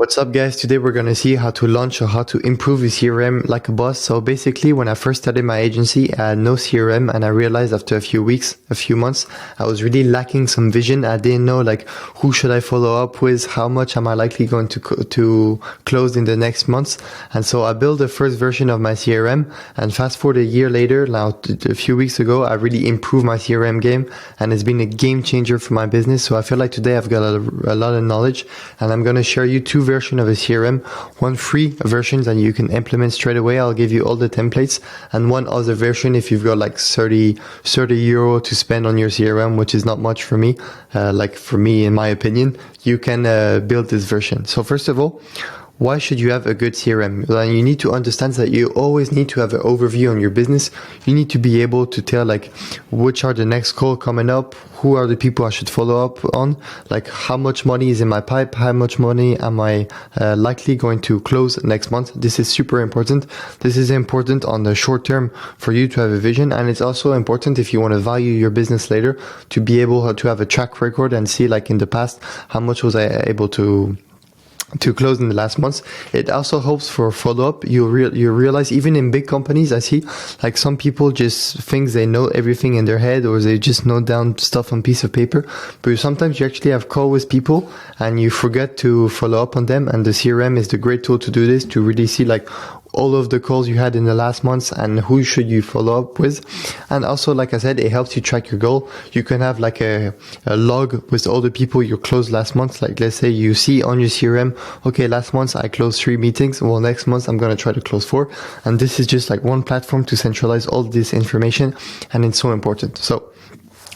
What's up, guys? Today we're going to see how to launch or how to improve your CRM like a boss. So basically, when I first started my agency, I had no CRM, and I realized after a few months, I was really lacking some vision. I didn't know like who should I follow up with, how much am I likely going to close in the next months. And so I built the first version of my CRM, and fast forward a year later, now a few weeks ago, I really improved my CRM game, and it's been a game changer for my business. So I feel like today I've got a lot of knowledge, and I'm going to share you two version of a CRM, one free version that you can implement straight away. I'll give you all the templates, and one other version if you've got like 30 euro to spend on your CRM, which is not much for me. Like for me, in my opinion, you can build this version. So first of all, why should you have a good CRM? Well, you need to understand that you always need to have an overview on your business. You need to be able to tell like which are the next call coming up, who are the people I should follow up on, like how much money is in my pipe, how much money am I likely going to close next month. This is super important. This is important on the short term for you to have a vision, and it's also important if you want to value your business later to be able to have a track record and see like in the past how much was I able to close in the last months. It also helps for follow-up. You realize even in big companies, I see like some people just think they know everything in their head, or they just note down stuff on piece of paper, but sometimes you actually have call with people and you forget to follow up on them, and the CRM is the great tool to do this, to really see like all of the calls you had in the last months and who should you follow up with. And also, like I said, it helps you track your goal. You can have like a log with all the people you closed last month. Like let's say you see on your CRM, okay, last month I closed 3 meetings. Well, next month I'm going to try to close 4. And this is just like one platform to centralize all this information. And it's so important. So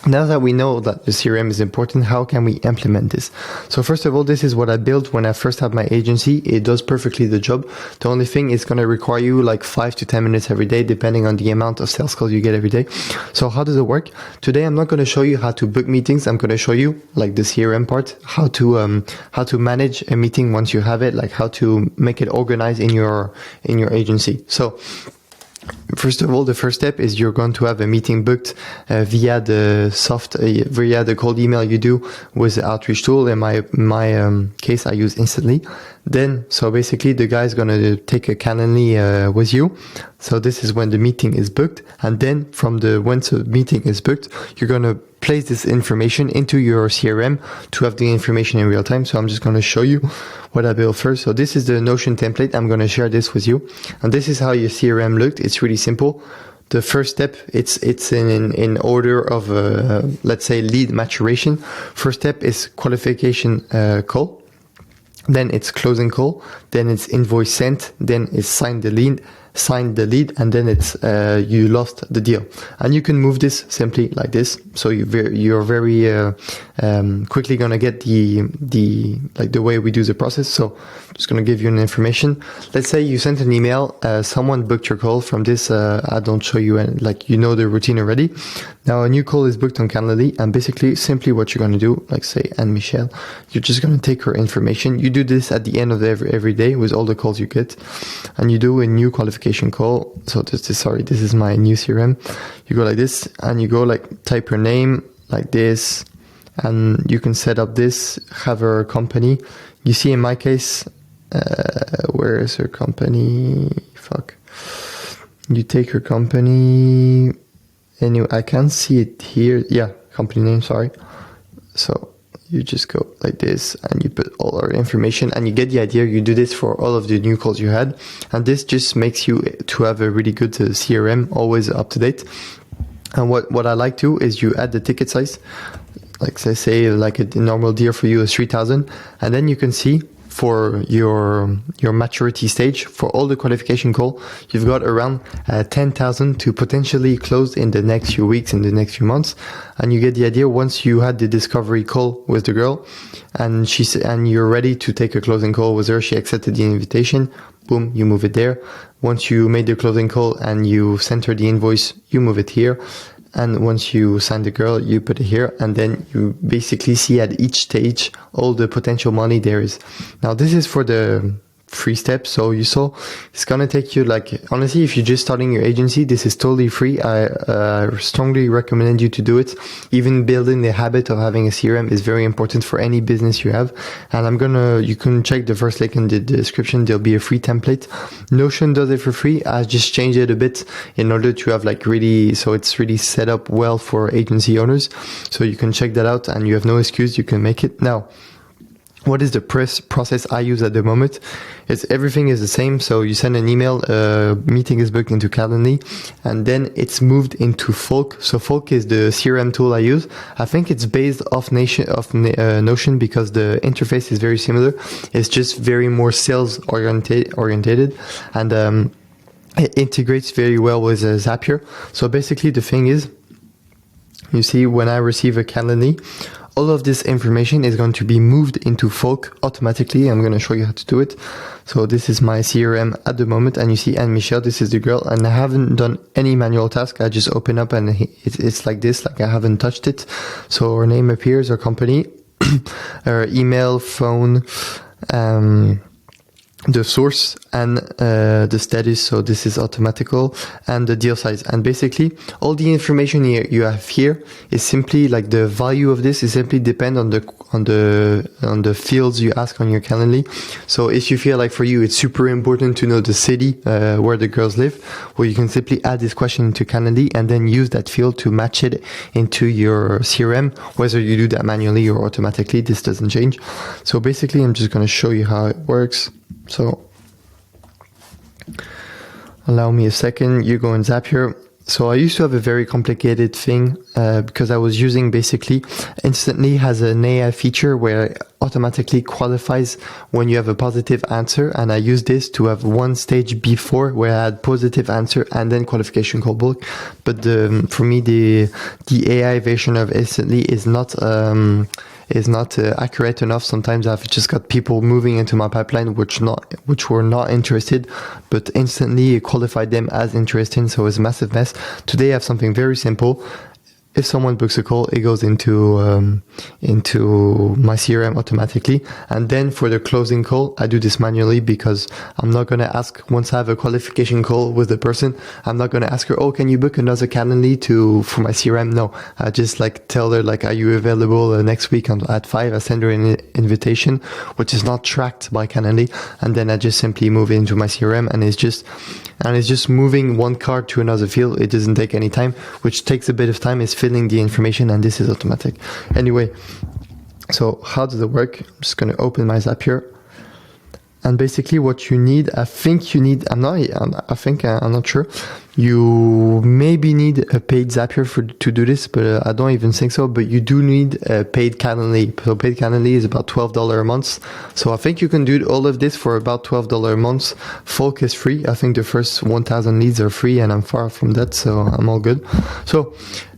now that we know that the CRM is important, how can we implement this? So first of all, this is what I built when I first had my agency. It does perfectly the job. The only thing is going to require you like 5 to 10 minutes every day, depending on the amount of sales calls you get every day. So how does it work? Today, I'm not going to show you how to book meetings. I'm going to show you like the CRM part, how to manage a meeting once you have it, like how to make it organized in your agency. So first of all, the first step is you're going to have a meeting booked via the cold email you do with the outreach tool. In my case, I use Instantly. Then, so basically the guy is going to take a Calendly with you. So this is when the meeting is booked. And then once the meeting is booked, you're going to place this information into your CRM to have the information in real time. So I'm just going to show you what I built first. So this is the Notion template. I'm going to share this with you. And this is how your CRM looked. It's really simple. The first step, it's in order of, let's say, lead maturation. First step is qualification call. Then it's closing call. Then it's invoice sent. Then it's sign the lead, and then it's you lost the deal. And you can move this simply like this. So you're very quickly gonna get the way we do the process. So I'm just gonna give you an information. Let's say you sent an email, someone booked your call from this. I don't show you like you know the routine already. Now a new call is booked on Calendly, and basically simply what you're gonna do, like say Anne Michelle, you're just gonna take her information. You do this at the end of every day with all the calls you get, and you do a new qualification call. So this is my new CRM. You go like this, and you go like type her name like this, and you can set up this, have her company. You see in my case, where is her company? You take her company. Anyway, I can't see it here. Yeah, company name, sorry. So you just go like this and you put all our information, and you get the idea. You do this for all of the new calls you had. And this just makes you to have a really good CRM, always up to date. And what I like to is you add the ticket size. Like say like a normal deal for you is 3,000. And then you can see for your maturity stage, for all the qualification call, you've got around 10,000 to potentially close in the next few weeks, in the next few months. And you get the idea. Once you had the discovery call with the girl, and you're ready to take a closing call with her, she accepted the invitation, boom, you move it there. Once you made the closing call and you sent her the invoice, you move it here. And once you sign the girl, you put it here, and then you basically see at each stage all the potential money there is. Now this is for free steps. So you saw it's gonna take you, like, honestly, if you're just starting your agency, this is totally free. I strongly recommend you to do it. Even building the habit of having a CRM is very important for any business you have. And you can check the first link in the description. There'll be a free template. Notion does it for free. I just changed it a bit in order to have so it's really set up well for agency owners. So you can check that out and you have no excuse. You can make it. Now, what is the process I use at the moment? Everything is the same. So you send an email, meeting is booked into Calendly, and then it's moved into Folk. So Folk is the CRM tool I use. I think it's based off Notion because the interface is very similar. It's just very more sales orientated, and it integrates very well with Zapier. So basically the thing is, you see, when I receive a Calendly, all of this information is going to be moved into Folk automatically. I'm going to show you how to do it. So this is my CRM at the moment, and you see Anne Michelle, this is the girl, and I haven't done any manual task. I just open up and it's like this, like I haven't touched it. So her name appears, her company, her email, phone, the source, and the status. So this is automatical, and the deal size. And basically all the information you have here is simply like the value of this is simply depend on the fields you ask on your Calendly. So if you feel like for you it's super important to know the city where the girls live, well, you can simply add this question into Calendly and then use that field to match it into your CRM. Whether you do that manually or automatically, this doesn't change. So basically I'm just going to show you how it works. So allow me a second. You go in Zapier. So I used to have a very complicated thing because I was using basically Instantly has an AI feature where it automatically qualifies when you have a positive answer, and I used this to have one stage before where I had positive answer and then qualification call book. But for me the AI version of Instantly is not accurate enough. Sometimes I've just got people moving into my pipeline which were not interested, but Instantly qualified them as interesting. So it's a massive mess. Today I have something very simple. If someone books a call, it goes into my CRM automatically. And then for the closing call, I do this manually because I'm not going to ask, once I have a qualification call with the person, I'm not going to ask her, oh, can you book another Calendly for my CRM? No, I just tell her are you available next week at 5? I send her an invitation, which is not tracked by Calendly. And then I just simply move into my CRM, and it's just moving one card to another field. It doesn't take any time, which takes a bit of time. It's filling the information, and this is automatic. Anyway, so how does it work? I'm just going to open my Zapier. And basically what you need, I'm not sure. You maybe need a paid Zapier to do this, but I don't even think so. But you do need a paid Calendly. So paid Calendly is about $12 a month. So I think you can do all of this for about $12 a month. Folk is free. I think the first 1,000 leads are free, and I'm far from that, so I'm all good. So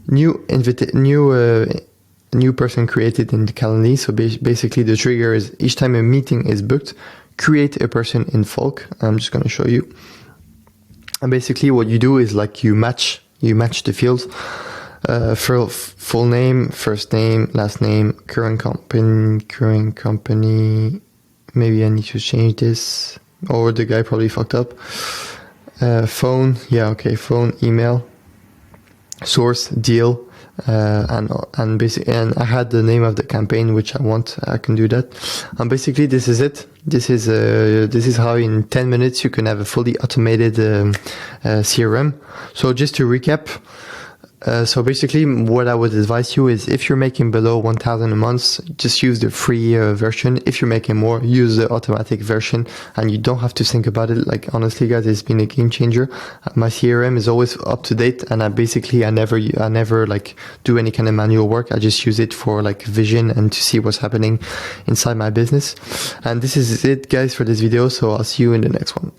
new person created in the Calendly. So basically the trigger is each time a meeting is booked, create a person in Folk. I'm just going to show you. And basically what you do is you match the fields. Full name, first name, last name, current company. Maybe I need to change this, or the guy probably fucked up. Phone, yeah, okay, phone, email, source, deal, and basically, and I had the name of the campaign which I want. I can do that. And basically this is it. This is how in 10 minutes you can have a fully automated CRM. So just to recap, so basically what I would advise you is, if you're making below 1,000 a month, just use the free version. If you're making more, use the automatic version, and you don't have to think about it. Honestly guys, it's been a game changer. My CRM is always up to date, and I never do any kind of manual work. I just use it for vision and to see what's happening inside my business. And this is it guys for this video, so I'll see you in the next one.